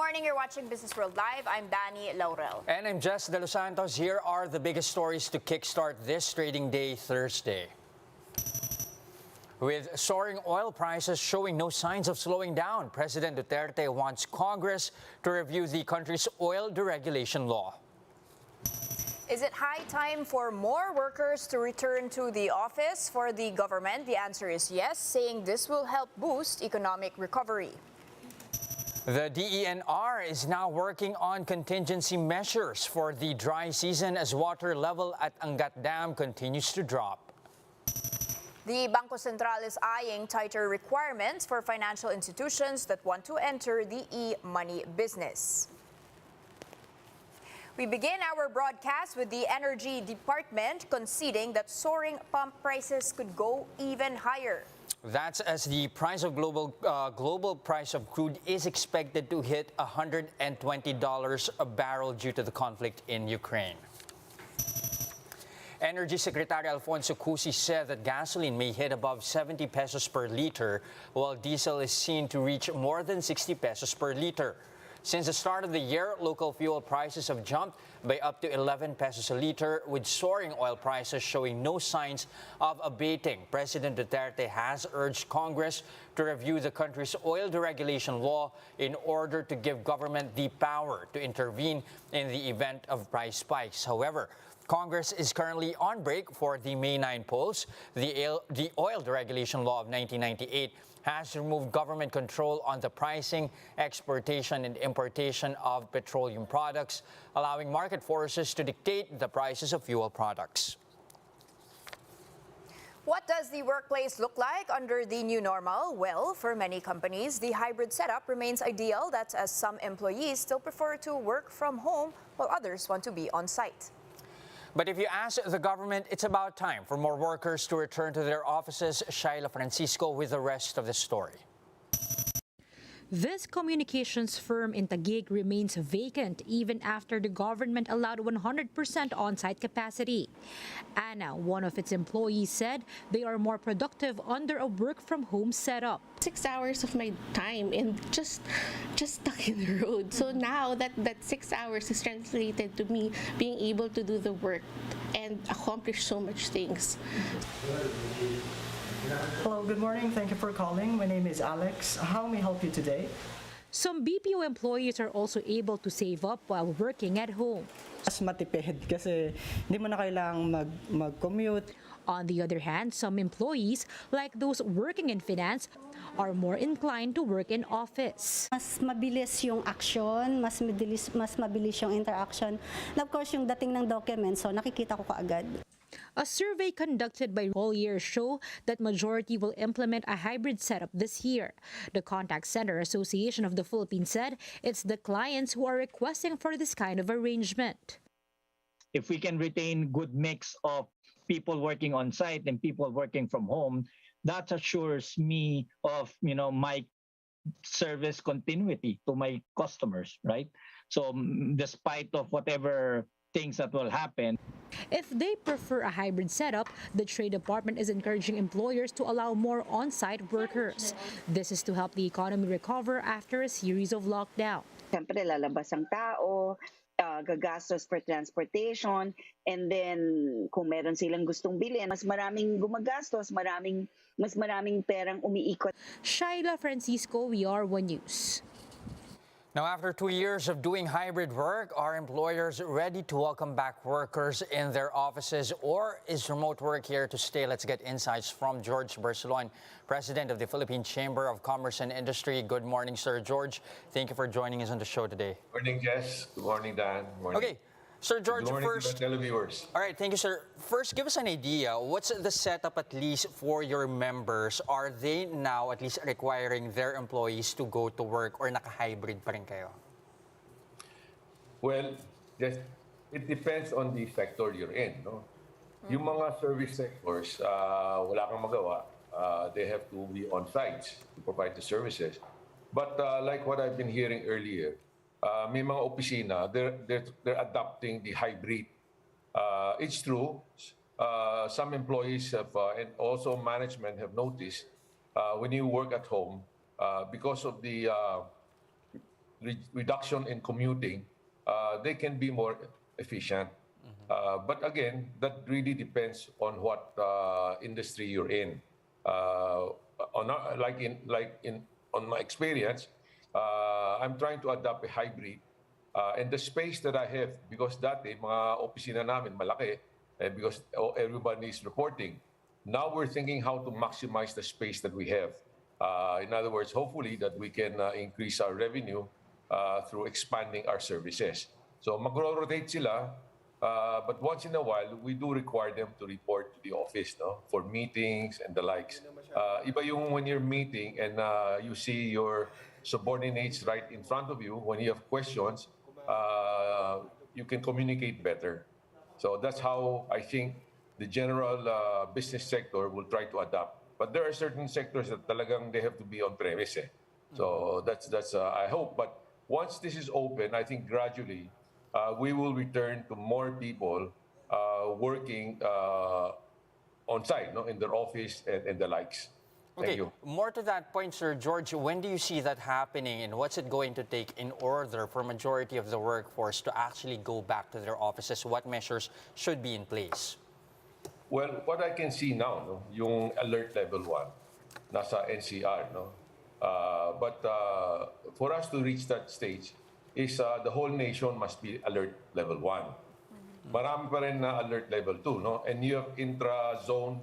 morning, you're watching Business World Live. I'm Danie, Laurel. And I'm Delos Santos. Here are the biggest stories to kickstart this trading day Thursday. With soaring oil prices showing no signs of slowing down, President Duterte wants Congress to review the country's oil deregulation law. Is it high time for more workers to return to the office for the government? The answer is yes, saying this will help boost economic recovery. The DENR is now working on contingency measures for the dry season as water level at Angat Dam continues to drop. The Bangko Sentral is eyeing tighter requirements for financial institutions that want to enter the e-money business. We begin our broadcast with the Energy Department conceding that soaring pump prices could go even higher. That's as the price of global price of crude is expected to hit $120 a barrel due to the conflict in Ukraine. Energy Secretary Alfonso Cusi said that gasoline may hit above 70 pesos per liter, while diesel is seen to reach more than 60 pesos per liter. Since the start of the year, local fuel prices have jumped by up to 11 pesos a liter, with soaring oil prices showing no signs of abating. President Duterte has urged Congress to review the country's oil deregulation law in order to give government the power to intervene in the event of price spikes. However, Congress is currently on break for the May 9 polls. The oil deregulation law of 1998 has removed government control on the pricing, exportation, and importation of petroleum products, allowing market forces to dictate the prices of fuel products. What does the workplace look like under the new normal? Well, for many companies, the hybrid setup remains ideal. That's as some employees still prefer to work from home while others want to be on site. But if you ask the government, it's about time for more workers to return to their offices. Shaila Francisco with the rest of the story. This communications firm in Taguig remains vacant even after the government allowed 100% on-site capacity. Anna, one of its employees, said they are more productive under a work-from-home setup. 6 hours of my time and just stuck in the road. So now that 6 hours is translated to me being able to do the work and accomplish so much things. Hello, good morning. Thank you for calling. My name is Alex. How may I help you today? Some BPO employees are also able to save up while working at home. Mas matipid kasi hindi mo na kailangang mag-commute. On the other hand, some employees, like those working in finance, are more inclined to work in office. Mas mabilis yung action, mas mabilis yung interaction. And of course, yung dating ng documents, so nakikita ko kaagad. A survey conducted by Collier show that majority will implement a hybrid setup this year. The Contact Center Association of the Philippines said it's the clients who are requesting for this kind of arrangement. If we can retain good mix of people working on site and people working from home, that assures me of my service continuity to my customers, right? So despite of whatever things that will happen. If they prefer a hybrid setup, the Trade Department is encouraging employers to allow more on-site workers. This is to help the economy recover after a series of lockdowns. Siyempre, lalabas ang tao, gagastos for transportation, and then kung meron silang gustong bilhin, mas maraming gumagastos, mas maraming perang umiikot. Shaila Francisco, VR1 News. Now, after 2 years of doing hybrid work, are employers ready to welcome back workers in their offices, or is remote work here to stay? Let's get insights from George Barcelon, President of the Philippine Chamber of Commerce and Industry. Good morning, Sir George. Thank you for joining us on the show today. Good morning, Jess. Good morning, Dan. Good morning. Okay. Sir George, good morning first, to the televiewers. All right, thank you, sir. First, give us an idea. What's the setup, at least, for your members? Are they now at least requiring their employees to go to work, or naka-hybrid pa rin kayo? Well, just it depends on the sector you're in, no? Yung mga service sectors, wala kang magawa. They have to be on site to provide the services. But like what I've been hearing earlier, may mga opisina, they're adopting the hybrid. It's true. Some employees have, and also management have noticed, when you work at home, because of the reduction in commuting, they can be more efficient. But again, that really depends on what industry you're in. On my experience, I'm trying to adapt a hybrid. And the space that I have, because dati mga opisina namin malaki, because everybody is reporting. Now we're thinking how to maximize the space that we have. In other words, hopefully that we can increase our revenue through expanding our services. So magro-rotate sila, but once in a while, we do require them to report to the office, no, for meetings and the likes. Iba yung when you're meeting and you see your subordinates right in front of you, when you have questions, you can communicate better. So that's how I think the general business sector will try to adapt. But there are certain sectors that talagang they have to be on premise. So that's I hope. But once this is open, I think gradually we will return to more people working on site, no, in their office and the likes. Thank you. More to that point, Sir George, when do you see that happening and what's it going to take in order for majority of the workforce to actually go back to their offices? What measures should be in place? Well, what I can see now, no, yung alert level 1, nasa NCR, no? But for us to reach that stage is the whole nation must be alert level 1. Marami pa rin na alert level 2, no? And you have intra-zone,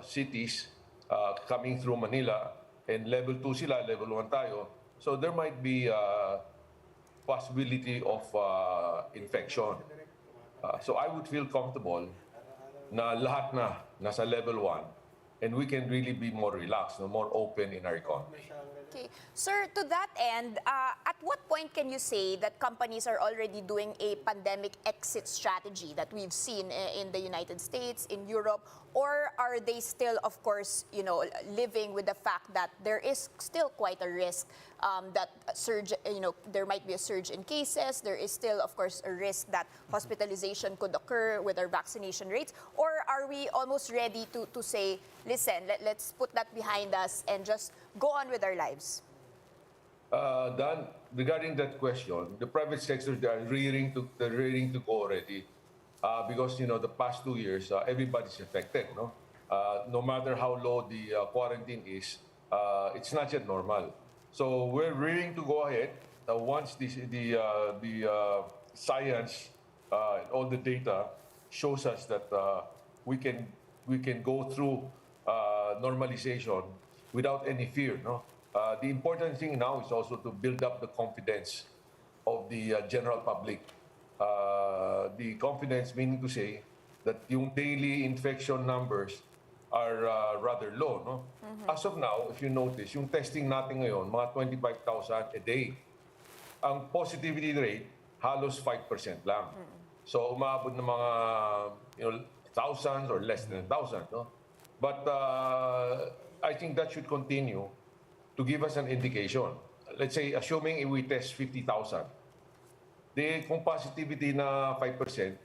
cities coming through Manila, and level 2 sila, level 1 tayo. So there might be possibility of infection. So I would feel comfortable na lahat na nasa level 1 and we can really be more relaxed, no, more open in our economy. Okay. Sir, to that end, at what point can you say that companies are already doing a pandemic exit strategy that we've seen in the United States, in Europe, or are they still, of course, living with the fact that there is still quite a risk that surge, there might be a surge in cases, there is still, of course, a risk that hospitalization could occur with our vaccination rates, or are we almost ready to say, listen, let's put that behind us and just go on with our lives? Dan, regarding that question, the private sector, they're rearing to go already because the past 2 years everybody's affected. No matter how low the quarantine is, it's not yet normal. So we're rearing to go ahead once the science, all the data shows us that we can go through normalization without any fear. No. The important thing now is also to build up the confidence of the general public. The confidence meaning to say that yung daily infection numbers are rather low. No? As of now, if you notice, yung testing natin ngayon, mga 25,000 a day. Ang positivity rate, halos 5% lang. So umabot ng mga thousands or less than 1,000. No? But I think that should continue to give us an indication. Let's say, assuming if we test 50,000, kung positivity na 5%,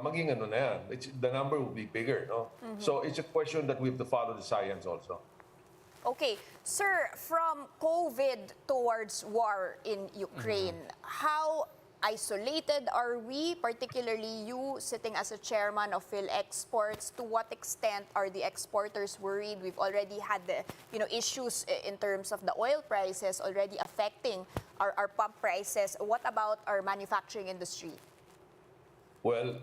maging ano na yan. The number will be bigger. No? So it's a question that we have to follow the science also. Okay. Sir, from COVID towards war in Ukraine, how isolated are we, particularly you sitting as a chairman of PhilExports? To what extent are the exporters worried? We've already had the issues in terms of the oil prices already affecting our pump prices. What about our manufacturing industry? Well,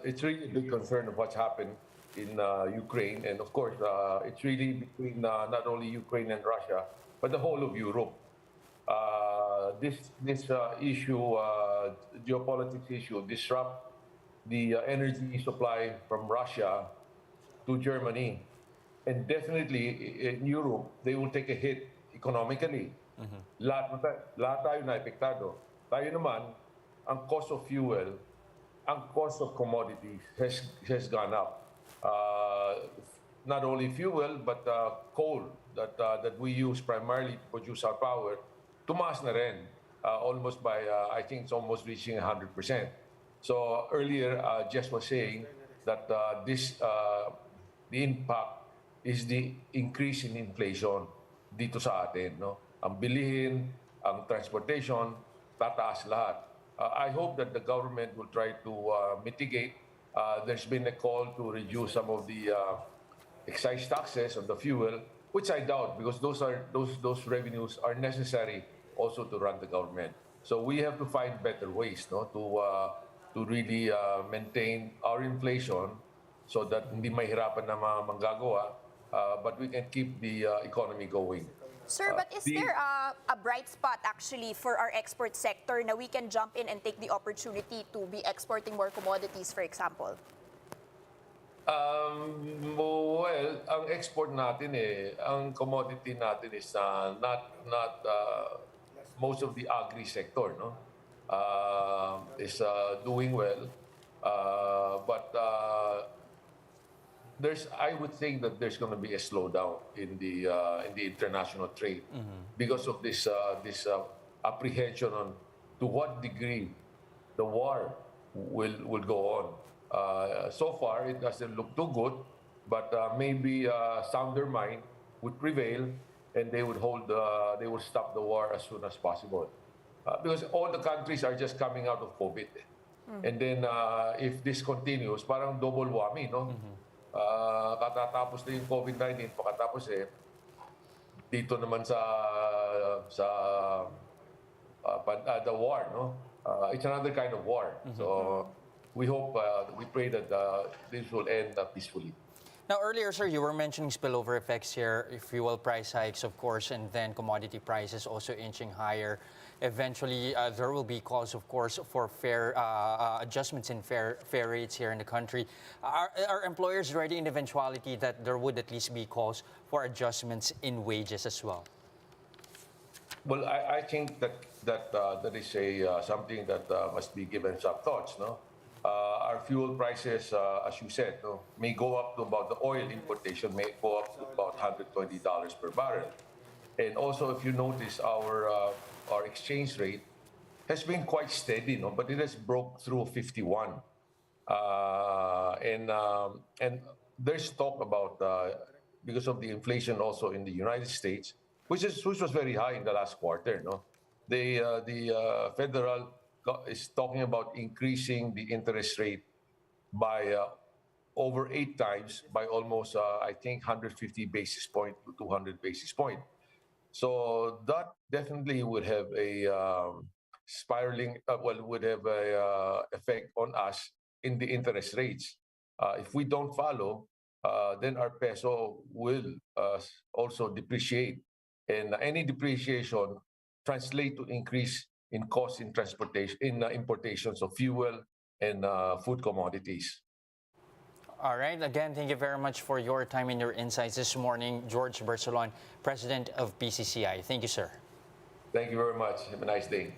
it's really a big concern of what's happened in Ukraine. And of course, it's really between not only Ukraine and Russia, but the whole of Europe. This issue, geopolitics issue, disrupt the energy supply from Russia to Germany. And definitely in Europe, they will take a hit economically. Lahat tayo na epektado. Tayo naman, ang cost of fuel, ang cost of commodities has gone up. Not only fuel, but coal that we use primarily to produce our power, tumaas na rin, almost by, I think it's almost reaching 100%. So earlier, Jess was saying that the impact is the increase in inflation. dito sa atin, no? Ang bilihin, ang transportation, tataas lahat. I hope that the government will try to mitigate. There's been a call to reduce some of the excise taxes on the fuel, which I doubt, because those revenues are necessary also to run the government. So we have to find better ways, no, to really maintain our inflation so that hindi mahirapan na mga manggagawa, but we can keep the economy going. Sir, but is there a bright spot actually for our export sector na we can jump in and take the opportunity to be exporting more commodities, for example? Well, ang export natin ang commodity natin is not most of the agri sector, no, is doing well, but I would think that there's going to be a slowdown in the international trade because of this apprehension on to what degree the war will go on. So far, it doesn't look too good, but maybe sounder mind would prevail, and they would stop the war as soon as possible, because all the countries are just coming out of COVID, and then if this continues, parang double whammy, no? Katatapos na yung COVID-19, pagkatapos dito naman sa the war, no? It's another kind of war. So we hope, we pray that this will end peacefully. Now, earlier, sir, you were mentioning spillover effects here, fuel price hikes, of course, and then commodity prices also inching higher. Eventually, there will be calls, of course, for fair adjustments in fare rates here in the country. Are employers ready in the eventuality that there would at least be calls for adjustments in wages as well? Well, I think that is something that must be given some thoughts, no? Our fuel prices, as you said, no, may go up to about the oil importation may go up to about $120 per barrel. And also, if you notice, our exchange rate has been quite steady, no, but it has broke through 51. And there's talk about because of the inflation also in the United States, which was very high in the last quarter, no. The federal is talking about increasing the interest rate by over 8 times, by almost, I think, 150 basis point to 200 basis point. So that definitely would have a would have a effect on us in the interest rates. If we don't follow, then our peso will also depreciate, and any depreciation translate to increase in cost in transportation, in importations of fuel and food commodities. All right. Again, thank you very much for your time and your insights this morning. George Barcelon, President of PCCI. Thank you, sir. Thank you very much. Have a nice day.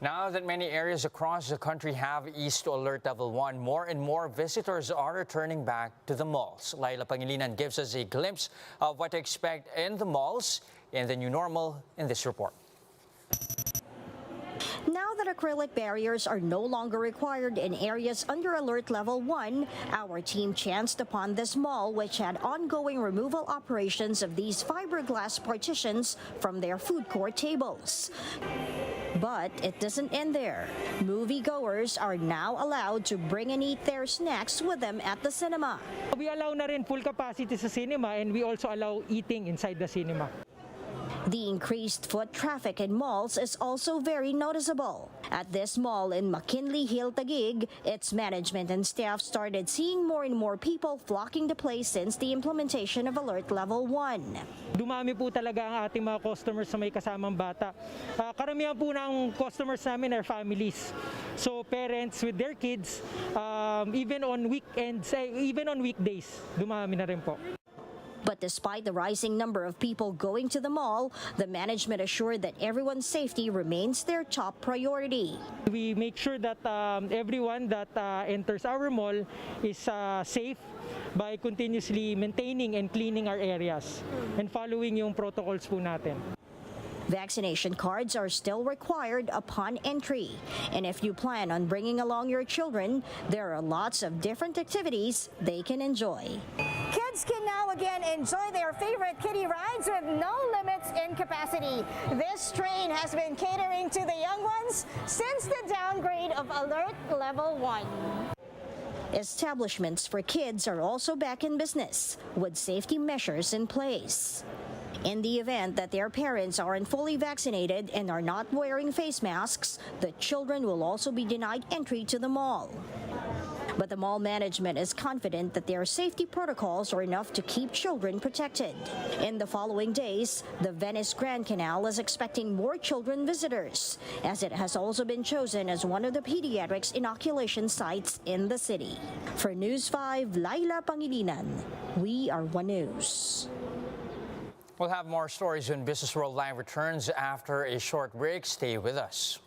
Now that many areas across the country have eased to Alert Level 1, more and more visitors are returning back to the malls. Laila Pangilinan gives us a glimpse of what to expect in the malls in the new normal in this report. Now that acrylic barriers are no longer required in areas under Alert Level 1, our team chanced upon this mall which had ongoing removal operations of these fiberglass partitions from their food court tables. But it doesn't end there. Moviegoers are now allowed to bring and eat their snacks with them at the cinema. We allow na rin full capacity sa cinema, and we also allow eating inside the cinema. The increased foot traffic in malls is also very noticeable. At this mall in McKinley Hill, Taguig, its management and staff started seeing more and more people flocking to place since the implementation of Alert Level 1. Dumami po talaga ang ating mga customers na may kasamang bata. Karamihan po ng customers namin are families. So parents with their kids, even on weekends, even on weekdays, dumami na rin po. But despite the rising number of people going to the mall, the management assured that everyone's safety remains their top priority. We make sure that everyone that enters our mall is safe by continuously maintaining and cleaning our areas and following yung protocols po natin. Vaccination cards are still required upon entry. And if you plan on bringing along your children, there are lots of different activities they can enjoy. Kids Kids can now again enjoy their favorite kiddie rides with no limits in capacity. This train has been catering to the young ones since the downgrade of Alert Level 1. Establishments for kids are also back in business with safety measures in place. In the event that their parents aren't fully vaccinated and are not wearing face masks, the children will also be denied entry to the mall. But the mall management is confident that their safety protocols are enough to keep children protected. In the following days, the Venice Grand Canal is expecting more children visitors, as it has also been chosen as one of the pediatrics inoculation sites in the city. For News 5, Laila Pangilinan, we are One News. We'll have more stories when Business World Live returns after a short break. Stay with us.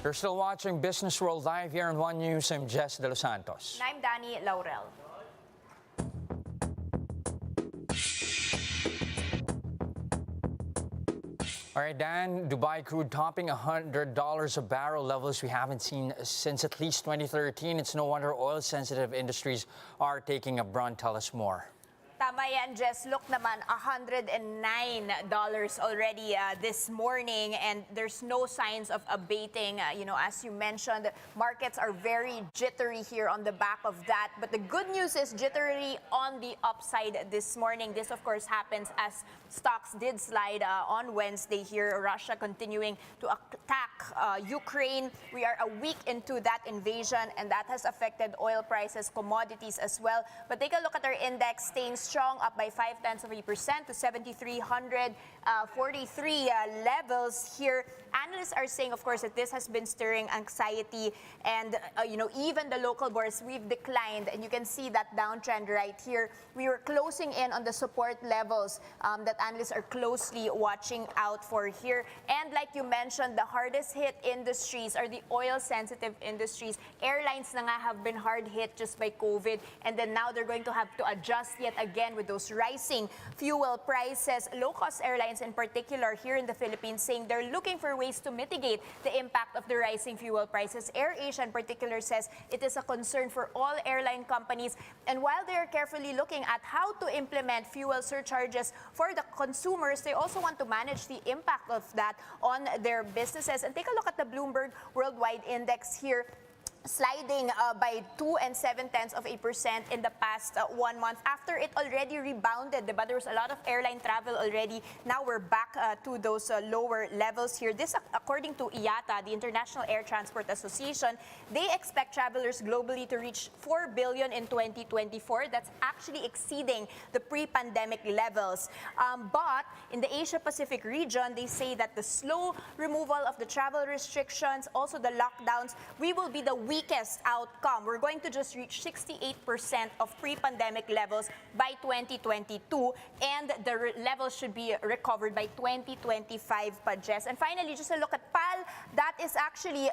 You're still watching Business World Live here on One News. I'm Jess De Los Santos. And I'm Danie, Laurel. All right, Dan, Dubai crude topping $100 a barrel, levels we haven't seen since at least 2013. It's no wonder oil-sensitive industries are taking a brunt. Tell us more. Tama yan, Jess. Look naman, $109 already this morning, and there's no signs of abating. As you mentioned, markets are very jittery here on the back of that. But the good news is jittery on the upside this morning. This, of course, happens as stocks did slide on Wednesday here. Russia continuing to attack Ukraine. We are a week into that invasion, and that has affected oil prices, commodities as well. But take a look at our index, staying strong, up by 0.5% to 7,343 levels here. Analysts are saying, of course, that this has been stirring anxiety, and even the local bourse, we've declined, and you can see that downtrend right here. We were closing in on the support levels that analysts are closely watching out for here. And like you mentioned, the hardest hit industries are the oil-sensitive industries. Airlines na nga have been hard hit just by COVID, and then now they're going to have to adjust yet again with those rising fuel prices. Low-cost airlines in particular here in the Philippines saying they're looking for ways to mitigate the impact of the rising fuel prices. AirAsia in particular says it is a concern for all airline companies, and while they are carefully looking at how to implement fuel surcharges for the consumers, they also want to manage the impact of that on their businesses. And take a look at the Bloomberg Worldwide Index here, sliding by 2.7% in the past 1 month after it already rebounded. But there was a lot of airline travel already. Now we're back to those lower levels here. This, according to IATA, the International Air Transport Association, they expect travelers globally to reach 4 billion in 2024. That's actually exceeding the pre-pandemic levels. But in the Asia-Pacific region, they say that the slow removal of the travel restrictions, also the lockdowns, we will be the weakest outcome. We're going to just reach 68% of pre-pandemic levels by 2022, and the levels should be recovered by 2025, Jess. And finally, just a look at PAL. That is actually,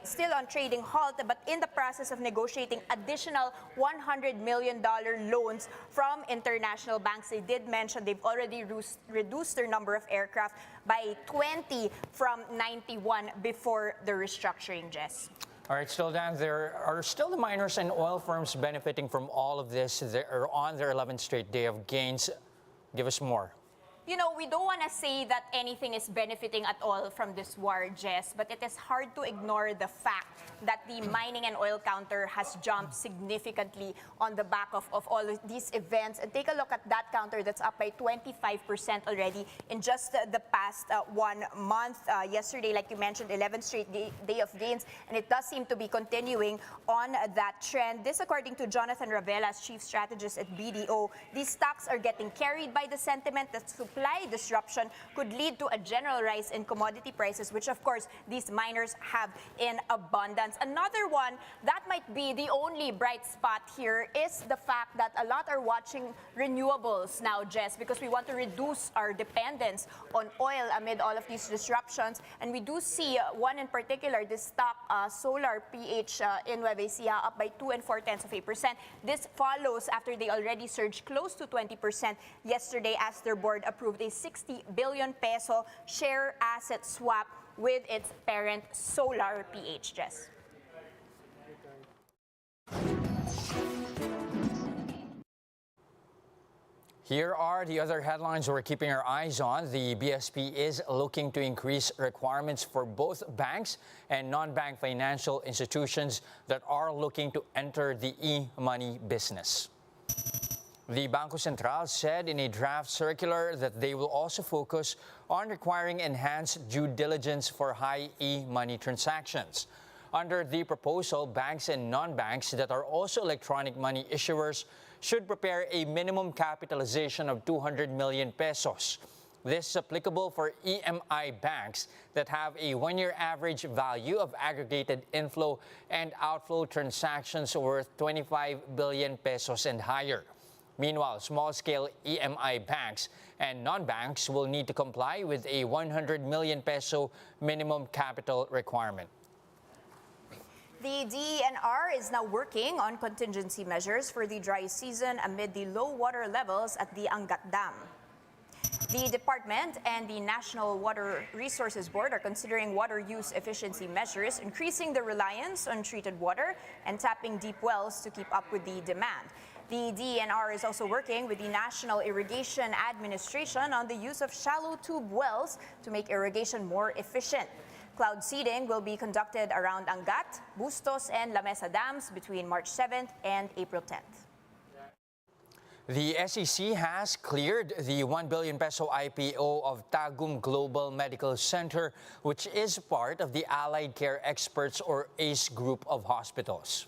still on trading halt, but in the process of negotiating additional $100 million loans from international banks. They did mention they've already reduced their number of aircraft by 20 from 91 before the restructuring, Jess. All right, still, Dan, there are still the miners and oil firms benefiting from all of this. They're on their 11th straight day of gains. Give us more. We don't want to say that anything is benefiting at all from this war, Jess, but it is hard to ignore the fact that the mining and oil counter has jumped significantly on the back of all of these events. And take a look at that counter that's up by 25% already in just the past 1 month. Yesterday, like you mentioned, 11th straight day of gains, and it does seem to be continuing on that trend. This, according to Jonathan Ravelas, chief strategist at BDO, these stocks are getting carried by the sentiment that supply disruption could lead to a general rise in commodity prices, which of course these miners have in abundance. Another one that might be the only bright spot here is the fact that a lot are watching renewables now, Jess, because we want to reduce our dependence on oil amid all of these disruptions. And we do see one in particular, this stock, Solar PH in Nueva Ecija, up by 2.4%. This follows after they already surged close to 20% yesterday as their board approved a 60 billion peso share asset swap with its parent Solar PH, Jess. Here are the other headlines we're keeping our eyes on. The BSP is looking to increase requirements for both banks and non-bank financial institutions that are looking to enter the e-money business. The Bangko Sentral said in a draft circular that they will also focus on requiring enhanced due diligence for high e-money transactions. Under the proposal, banks and non-banks that are also electronic money issuers should prepare a minimum capitalization of 200 million pesos. This is applicable for EMI banks that have a one-year average value of aggregated inflow and outflow transactions worth 25 billion pesos and higher. Meanwhile, small-scale EMI banks and non-banks will need to comply with a 100 million peso minimum capital requirement. The DENR is now working on contingency measures for the dry season amid the low water levels at the Angat Dam. The department and the National Water Resources Board are considering water use efficiency measures, increasing the reliance on treated water and tapping deep wells to keep up with the demand. The DENR is also working with the National Irrigation Administration on the use of shallow tube wells to make irrigation more efficient. Cloud seeding will be conducted around Angat, Bustos, and La Mesa dams between March 7th and April 10th. The SEC has cleared the 1 billion peso IPO of Tagum Global Medical Center, which is part of the Allied Care Experts or ACE group of hospitals.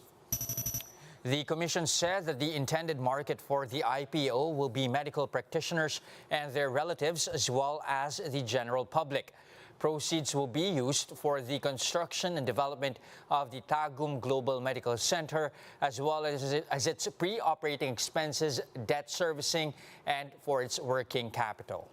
The commission said that the intended market for the IPO will be medical practitioners and their relatives, as well as the general public. Proceeds will be used for the construction and development of the Tagum Global Medical Center, as well as its pre-operating expenses, debt servicing, and for its working capital.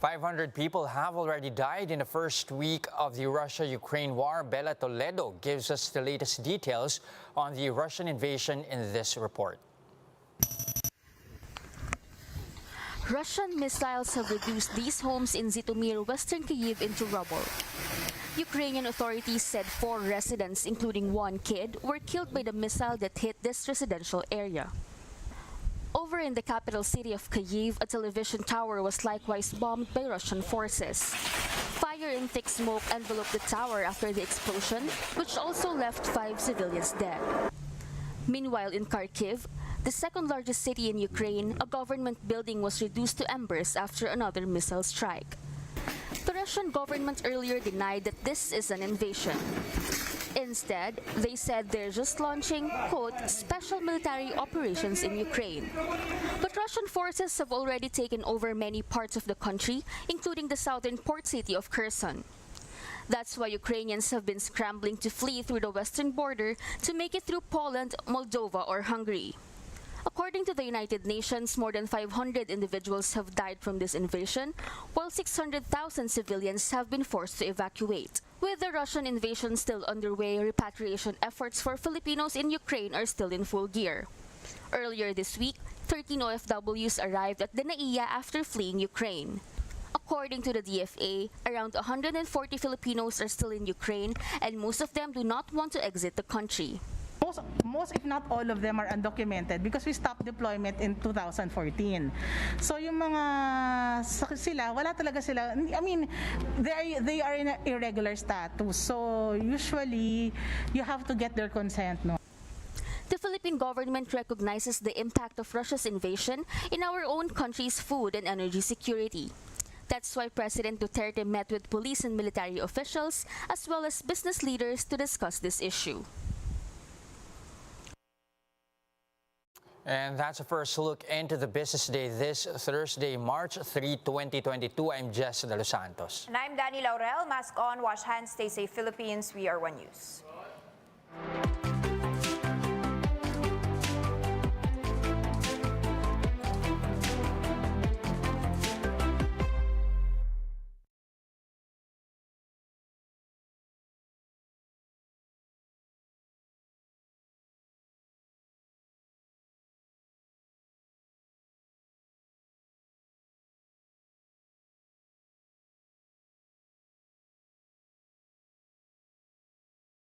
"500 people have already died in the first week of the Russia-Ukraine war." Bella Toledo gives us the latest details on the Russian invasion in this report. Russian missiles have reduced these homes in Zhytomyr, western Kyiv, into rubble. Ukrainian authorities said 4 residents, including 1 kid, were killed by the missile that hit this residential area. Over in the capital city of Kyiv, a television tower was likewise bombed by Russian forces. Fire and thick smoke enveloped the tower after the explosion, which also left 5 civilians dead. Meanwhile, in Kharkiv, the second largest city in Ukraine, a government building was reduced to embers after another missile strike. The Russian government earlier denied that this is an invasion. Instead, they said they're just launching, quote, special military operations in Ukraine. But Russian forces have already taken over many parts of the country, including the southern port city of Kherson. That's why Ukrainians have been scrambling to flee through the western border to make it through Poland, Moldova, or Hungary. According to the United Nations, more than 500 individuals have died from this invasion, while 600,000 civilians have been forced to evacuate. With the Russian invasion still underway, repatriation efforts for Filipinos in Ukraine are still in full gear. Earlier this week, 13 OFWs arrived at Danie after fleeing Ukraine. According to the DFA, around 140 Filipinos are still in Ukraine, and most of them do not want to exit the country. Most, if not all of them, are undocumented because we stopped deployment in 2014. So yung mga sila, wala talaga sila. I mean, they are in an irregular status. So usually, you have to get their consent, no? The Philippine government recognizes the impact of Russia's invasion in our own country's food and energy security. That's why President Duterte met with police and military officials, as well as business leaders, to discuss this issue. And that's a first look into the business day this Thursday, March 3, 2022. I'm Jess De Los Santos. And I'm Danie Laurel. Mask on, wash hands, stay safe, Philippines. We are One News.